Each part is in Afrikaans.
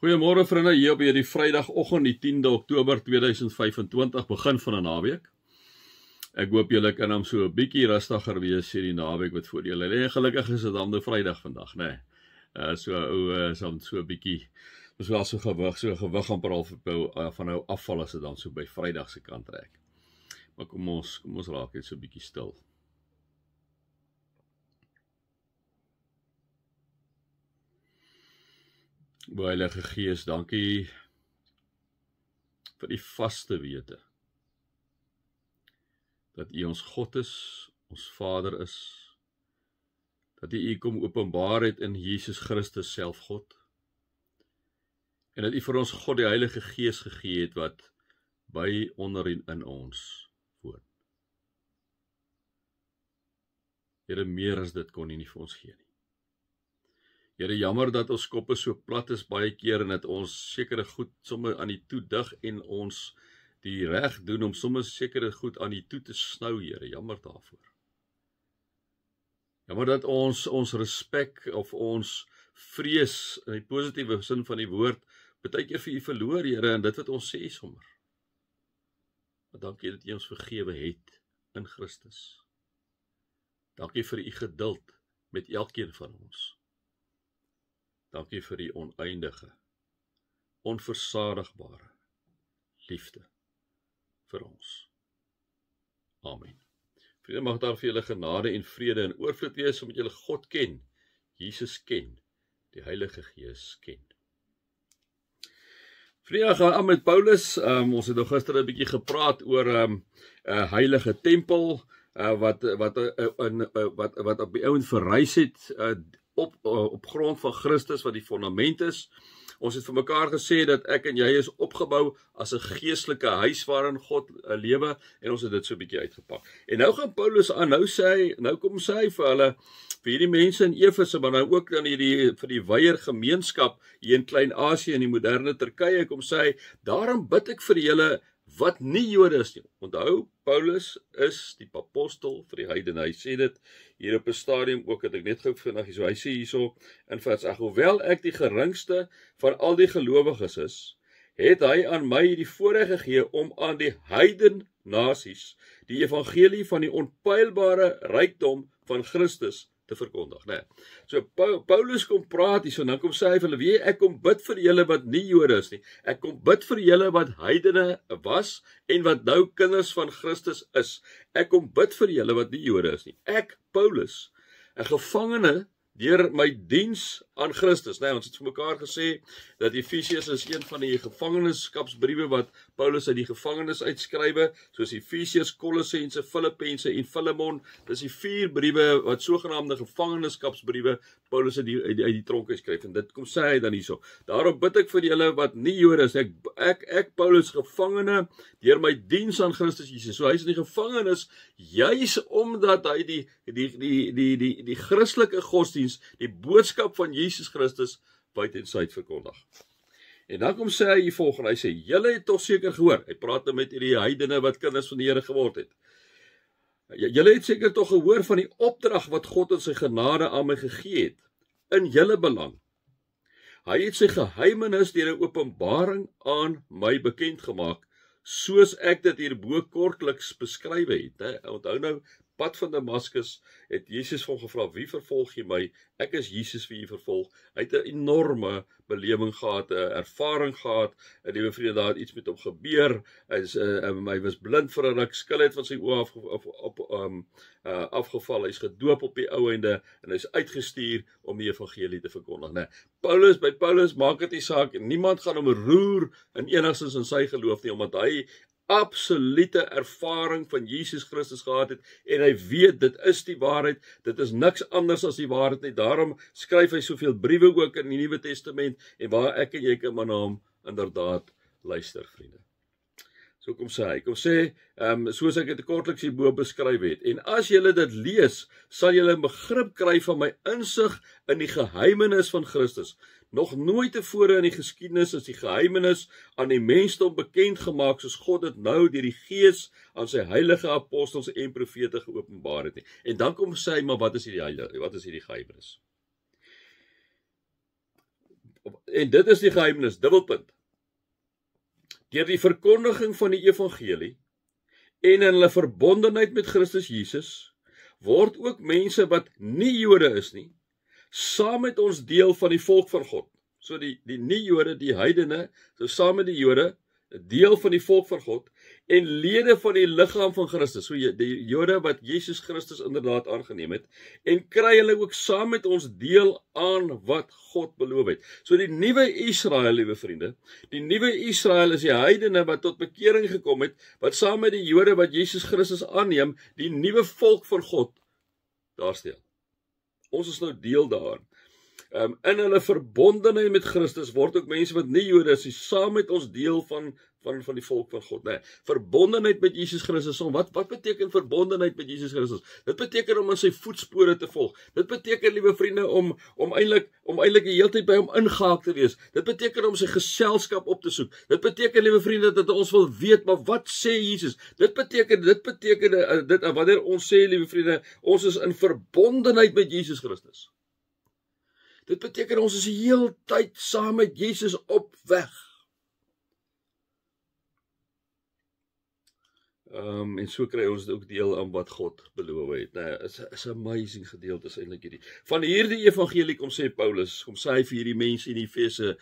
Goeiemôre vriende, hier op hierdie Vrydagoggend, die 10de Oktober 2025, begin van 'n naweek. Ek hoop julle kan hom so 'n bietjie rustiger wees hierdie naweek wat voor julle lê. Gelukkig is dit dan die Vrydag vandag, né? So ou so 'n bietjie, ons wel so gewig amper al van nou afval as dit dan so by Vrydag se kant trek. Maar kom ons raak net so 'n bietjie stil. Heilige Gees, dankie vir die vaste wete dat U ons God is, ons Vader is, dat U kom openbaar het in Jesus Christus self God, en dat U vir ons God die Heilige Gees gegee het wat by, onder en in ons woon. Here, meer as dit kon U nie vir ons gee nie. Here, jammer dat ons koppe so plat is baie keer en dat ons sekere goed sommer aan die toe dig en ons die reg doen om sommer sekere goed aan die toe te snou, Here, jammer daarvoor. Jammer dat ons respek of ons vrees in die positiewe sin van die woord baie keer vir U verloor, Here, en dit wat ons sê sommer. Maar dankie dat U ons vergewe het in Christus. Dankie vir U geduld met elkeen van ons. Dankie vir die oneindige, onversadigbare liefde vir ons. Amen. Vriende, mag daar vir julle genade en vrede en oorvloed wees, omdat julle God ken, Jesus ken, die Heilige Gees ken. Vriende, gaan aan met Paulus. Ons het nou gister 'n bietjie gepraat oor heilige tempel, wat op die ouend verrys het, op grond van Christus wat die fondament is. Ons het vir mekaar gesê dat ek en jy is opgebou as 'n geestelike huis waarin God lewe, en ons het dit so 'n bietjie uitgepak. En nou gaan Paulus aan, nou kom hy vir hulle, vir hierdie mense in Efese, maar nou ook dan vir die wyeer gemeenskap hier in Klein-Asië en die moderne Turkye, kom hy, daarom bid ek vir julle wat nie Jode is nie. Onthou, Paulus is die apostel vir die heidene. Hy sê dit hier op 'n stadium ook, het ek net gou vinnig, so hy sê hierso in vers 8, hoewel ek die geringste van al die gelowiges is, het hy aan my die voorreg gegee om aan die heiden nasies die evangelie van die onpeilbare rykdom van Christus te verkondig, né? So Paulus kom praat hier, so dan kom sê hy vir hulle, weet ek kom bid vir julle wat nie Jode is nie. Ek kom bid vir julle wat heidene was en wat nou kinders van Christus is. Ek kom bid vir julle wat nie Jode is nie. Ek, Paulus, 'n gevangene deur my diens aan Christus. Nou, ons het vir mekaar gesê dat Efesiërs is een van die gevangenskapsbriewe wat Paulus uit die gevangenis uitskrywe, soos Efesiërs, Kolossense, Filippense en Filemon. Dis die 4 briewe wat sogenaamde gevangenskapsbriewe Paulus uit die tronk skryf, en dit kom sê hy dan hierso. Daarom bid ek vir julle wat nie Jode is. Ek Paulus, gevangene deur my diens aan Christus Jesus. So hy is in die gevangenis juis omdat hy die Christelike godsdiens, die boodskap van Jesus Christus wyd en suid verkondig. En dan kom sê hy hier volgende, hy sê, julle het tog seker gehoor, hy praat nou met hierdie heidene wat kinders van die Here geword het. Julle het seker tog gehoor van die opdrag wat God in sy genade aan my gegee het, in julle belang. Hy het sy geheimenis deur 'n openbaring aan my bekend gemaak, soos ek dit hierbo kortliks beskryf het. Onthou nou, pad van Damaskus, het Jesus van gevra, wie vervolg jy my? Ek is Jesus wie jy vervolg. Hy het 'n enorme belewing gehad, 'n ervaring gehad, en die vriende, daar het iets met hom gebeur, hy was blind vir 'n ruk, skil het van sy oë afgeval, hy is gedoop op die ou einde, en hy is uitgestuur om die evangelie te verkondig. Nee, by Paulus maak dit nie saak, niemand gaan hom roer in enigstens in sy geloof nie, omdat hy absolute ervaring van Jesus Christus gehad het, en hy weet, dit is die waarheid, dit is niks anders as die waarheid nie. Daarom skryf hy soveel briewe ook in die Nuwe Testament, en waar ek en jy kan maar na hom inderdaad luister, vriende. So kom sê, soos ek dit kortliks hierbo beskryf het, en as julle dit lees, sal julle 'n begrip kry van my insig in die geheimenis van Christus. Nog nooit tevore in die geskiedenis is die geheimenis aan die mensdom bekend gemaak, soos God dit nou deur die Gees aan sy heilige apostels en profete geopenbaar het nie. En dan kom hy, maar wat is hierdie geheimenis? En dit is die geheimnis, dubbelpunt. Deur die verkondiging van die evangelie en in hulle verbondenheid met Christus Jesus, word ook mense wat nie Jode is nie, saam met ons deel van die volk van God. So die nie-Jode, die heidene, so saam met die Jode, deel van die volk van God, en lede van die liggaam van Christus, so die Jode wat Jesus Christus inderdaad aangeneem het, en kry hulle ook saam met ons deel aan wat God beloof het. So die nuwe Israel, liewe vriende, die nuwe Israel is die heidene wat tot bekering gekom het, wat saam met die Jode wat Jesus Christus aanneem, die nuwe volk van God, daar stel. Ons is nou deel daaraan. In hulle verbondenheid met Christus word ook mense wat nie Jode is, die saam met ons deel van die volk van God. Nee, verbondenheid met Jesus Christus. Wat beteken verbondenheid met Jesus Christus? Dit beteken om in sy voetspore te volg. Dit beteken, liewe vriende, om eintlik die hele tyd by hom ingehaak te wees. Dit beteken om sy geselskap op te soek. Dit beteken, liewe vriende, dat ons wil weet, maar wat sê Jesus? Dit beteken wanneer ons sê, liewe vriende, ons is in verbondenheid met Jesus Christus. Dit beteken ons is die hele tyd saam met Jesus op weg. En so kry ons ook deel aan wat God beloof het. Is 'n amazing gedeelte is eintlik hierdie. Van hierdie evangelie kom sê Paulus, kom sê hy vir hierdie mense in Efese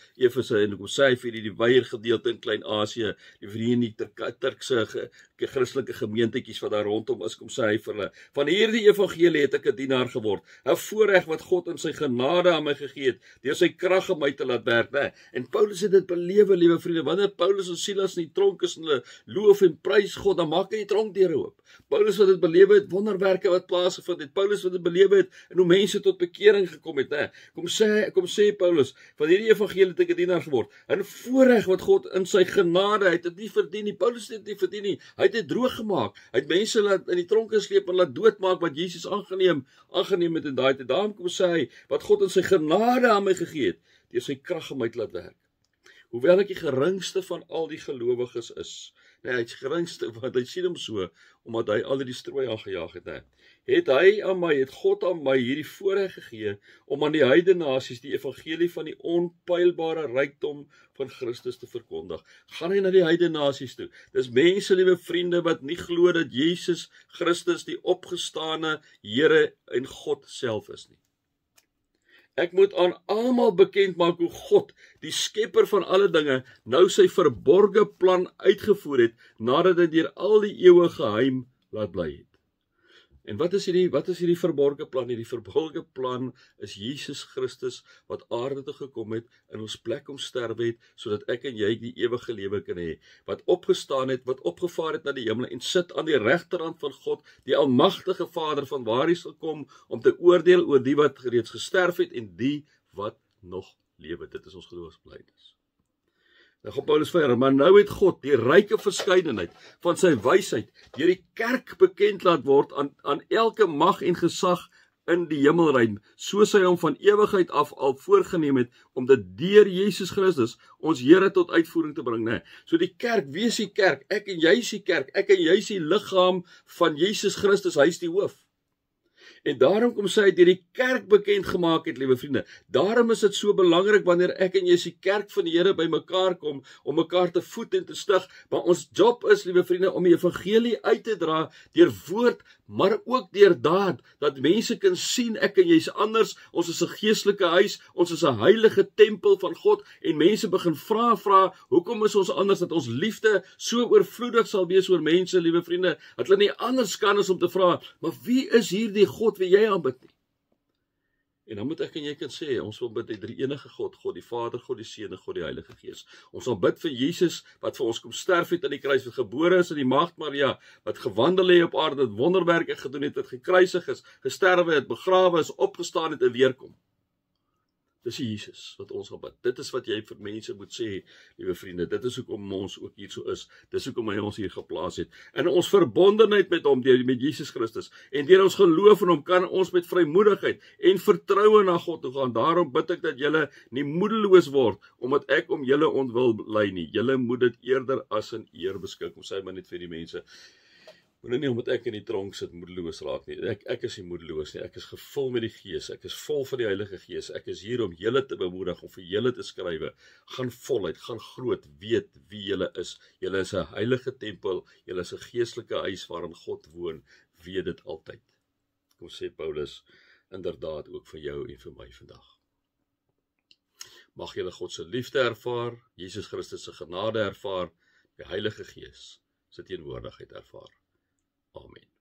en kom sê hy vir hierdie weier gedeelte in Klein-Asië, die Verenigde Turkse Christelike gemeentetjies wat daar rondom is, kom sê hy vir hulle, van hierdie evangelie het ek 'n dienaar geword, 'n voorreg wat God in sy genade aan my gegee het, deur sy krag in my te laat werk, né? En Paulus het dit belewe, liewe vriende, wanneer Paulus en Silas in die tronk is en hulle loof en prys God, dan maak hy die tronkdeure oop. Paulus wat dit belewe het, wonderwerke wat plaasgevind het, Paulus wat dit belewe het, en hoe mense tot bekering gekom het, né? Kom sê Paulus, van hierdie evangelie het ek 'n dienaar geword, 'n voorreg wat God in sy genade, hy het dit nie verdien nie, Paulus het dit nie verdien nie, hy het dit droog gemaak, hy het mense laat in die tronk gesleep en laat doodmaak wat Jesus aangeneem het in daai tyd. Daarom kom sê hy, wat God in sy genade aan my gegee het, deur sy krag in my te laat werk. Hoewel ek die geringste van al die gelowiges is, hy is geringste, want hy sien hom so, omdat hy al die strooi aangejaag het, het God aan my hierdie voorreg gegee, om aan die heidene nasies die evangelie van die onpylbare rykdom van Christus te verkondig. Gaan hy na die heidene nasies toe. Dis mense, liewe vriende, wat nie glo dat Jesus Christus die opgestane Here en God self is nie. Ek moet aan almal bekend maak hoe God, die skepper van alle dinge, nou sy verborge plan uitgevoer het, nadat hy deur al die eeue geheim laat bly het. En wat is hierdie verborge plan? Hierdie verborge plan is Jesus Christus, wat aarde toe gekom het, in ons plek om sterwe het, sodat ek en jy die ewige lewe kan hê, wat opgestaan het, wat opgevaar het na die hemel, en sit aan die regterhand van God, die almagtige Vader, van waar hy sal kom, om te oordeel oor die wat reeds gesterf het, en die wat nog lewe. Dit is ons geloofsbelijdenis. Dan gaan Paulus verder, maar nou het God die ryke verskeidenheid van sy wysheid deur die kerk bekend laat word aan elke mag en gesag in die hemelruim, soos hy hom van ewigheid af al voorgenem het, om dit deur Jesus Christus, ons Here, tot uitvoering te bring, né? So die kerk, wie is die kerk? Ek en jy is die kerk, ek en jy is die liggaam van Jesus Christus, hy is die hoof. En daarom kom sê hy deur die kerk bekend gemaak het, liewe vriende. Daarom is dit so belangrik wanneer ek en jy as die kerk van die Here by mekaar kom, om mekaar te voed en te stig. Maar ons job is, liewe vriende, om die evangelie uit te dra deur woord, maar ook deur daad, dat mense kan sien ek en jy is anders. Ons is 'n geestelike huis, ons is 'n heilige tempel van God, en mense begin vra, hoekom is ons anders, dat ons liefde so oorvloedig sal wees oor mense, liewe vriende, dat hulle nie anders kan as om te vra, maar wie is hierdie God wie jy aanbid nie? En dan moet ek en jy kan sê, ons wil bid die drie enige God, God die Vader, God die Seun en God die Heilige Gees. Ons wil bid vir Jesus, wat vir ons kom sterf het aan die kruis, wat gebore is in die maagd Maria, wat gewandel het op aarde, wat wonderwerke gedoen het, wat gekruisig is, gesterwe het, begrawe is, opgestaan het en weerkom. Dis Jesus wat ons gaan bid. Dit is wat jy vir mense moet sê, liewe vriende. Dit is hoekom ons ook hier so is. Dis hoekom hy ons hier geplaas het. En ons verbondenheid met hom, met Jesus Christus, en deur ons geloof in hom, kan ons met vrymoedigheid en vertroue na God toe gaan. Daarom bid ek dat julle nie moedeloos word, omdat ek om julle ontwil ly nie. Julle moet dit eerder as in eer beskik. Kom sê maar net vir die mense. Moenie nie omdat ek in die tronk sit moedeloos raak nie. Ek is nie moedeloos nie. Ek is gevul met die Gees. Ek is vol van die Heilige Gees. Ek is hier om julle te bemoedig, om vir julle te skrywe. Gaan voluit, gaan groot, weet wie julle is. Julle is 'n heilige tempel, julle is 'n geestelike huis waarin God woon. Weet dit altyd. Kom sê Paulus inderdaad ook vir jou en vir my vandag. Mag julle God se liefde ervaar, Jesus Christus se genade ervaar, die Heilige Gees se teenwoordigheid ervaar. Amen.